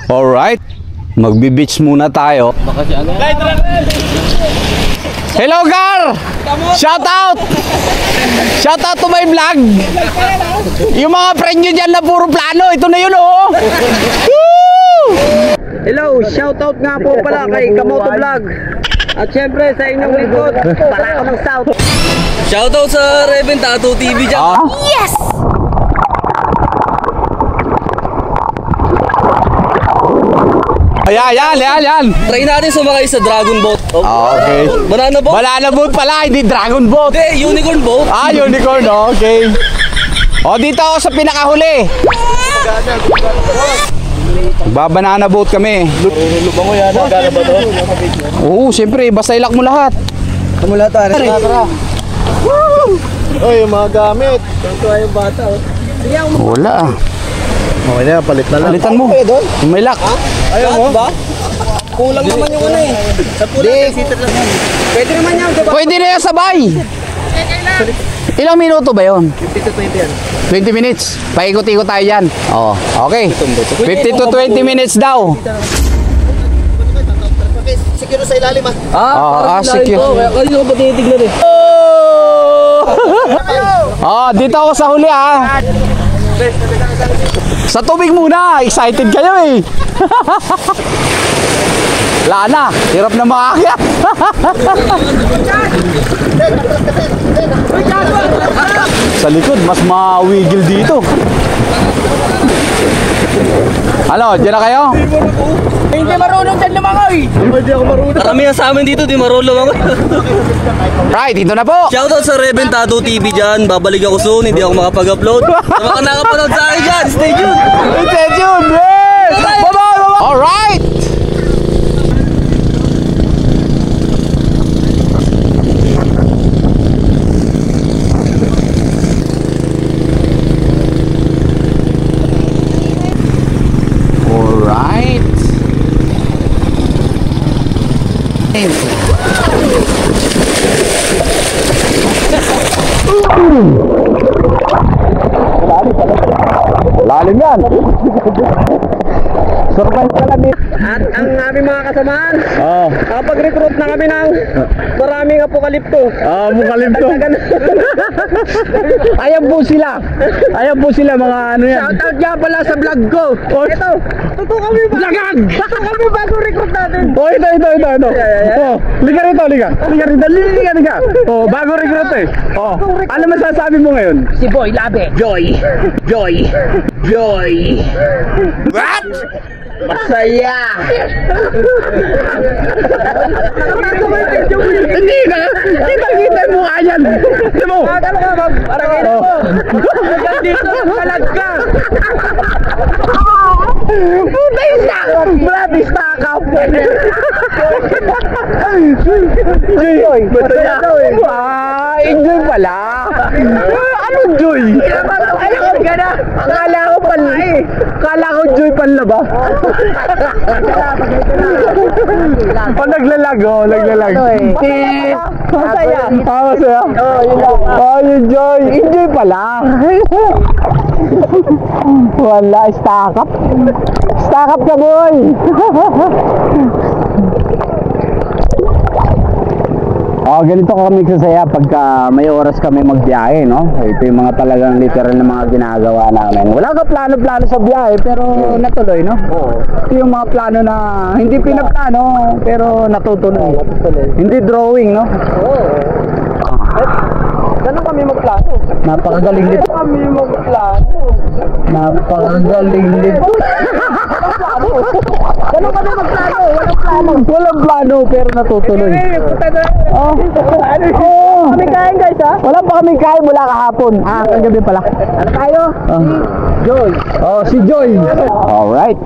Alright, magbi-beach muna tayo. Hello Gar! Shout out! Shout out to my vlog! Yung mga friend nyo dyan na puro plano, ito na yun oh! Hello, shout out nga po pala kay Kamoto Vlog. At syempre sa inyong lingkod, para ako ng South. Shout out sa Reven Tattoo TV dyan. Yes! Ayan. Try natin sumakay sa Dragon Boat. Okay. Banana boat? Banana boat pala, hindi dragon boat. Hindi, unicorn boat. Unicorn, okay. O, dito ako sa pinakahuli. Babanana boat kami. Lubang ko yan, nagana ba to? Oo, siyempre, basta ilak mo lahat. Kamula tayo, tara. Oy, yung mga gamit. Tuntua yung bata. Wala ah. Okay na, palit na lang. Palitan mo. May lock. Ayaw mo? Ba? Kulang naman yung ano eh. Sa pulang, sitter lang. Pwede naman yan, diba? Pwede na yan sabay. Ilang minuto ba yun? 50 to 20 yan. 20 minutes. Paikot-ikot tayo dyan. Oo, okay. 50 to 20 minutes daw. Siguro sa ilalim ah. Secure. Kanina ko ba tinitignan eh? Dito ako sa huli ah. Sa tubig muna, excited kayo eh. Wala na, hirap na makakit. Sa likod, mas mawigil dito. Ano, dyan na kayo? Hindi marunong dyan lumangoy. Hindi ako marunong. Karamihan sa amin dito, di marunong ako. Right, dito na po. Shout out sa Reven Tattoo TV dyan. Babalik ako soon, hindi ako makapag-upload. Sa mga nakapanood sa akin dyan, stay tuned. Stay tuned, yes! Bye-bye! Alright! Lalim yan. Surprise ka lang dito. At ang aming mga kasamaan, kapag-recruit na kami ng maraming apokalipto. Mukalimto. Ayan po sila. Ayan po sila mga ano yan. Shout out nga pala sa vlog ko. Ito, totoo kami ba? Lagag! Totoo kami bago recruit natin. Ito. Liga rito. Liga. Bago recruit eh. Ano masasabi mo ngayon? Si Boy Labe. Joy. What? Masaya. Hindi na. Kita mo mukha yan. Hindi mo. Parang ito mo. Hanggang dito, kalag ka. Puta yung stakap. Brad, stakap. Joy. Enjoy pala. Ano Joy? Kala ko Joy pala ba? Pag naglalag. Masaya. Masaya? Yung Joy. Enjoy pala. Wala, stack up ka boy. Ganito kami sasaya pagka may oras kami magbiyahe, no? Ito yung mga talagang literal na mga ginagawa namin. Wala ka plano sa biyahe pero natuloy, no? Ito yung mga plano na hindi pinaplano pero natutuloy. Hindi drawing, no? Ganun kami magplano. Napakagaling nito. Napakagaling nito. Ganun kami magplano. Walang plano pero natutuloy. Kami kain guys ha? Wala pa kaming kain mula kahapon. Kagabi pala. Ano tayo? Joy. Si Joy. Alright.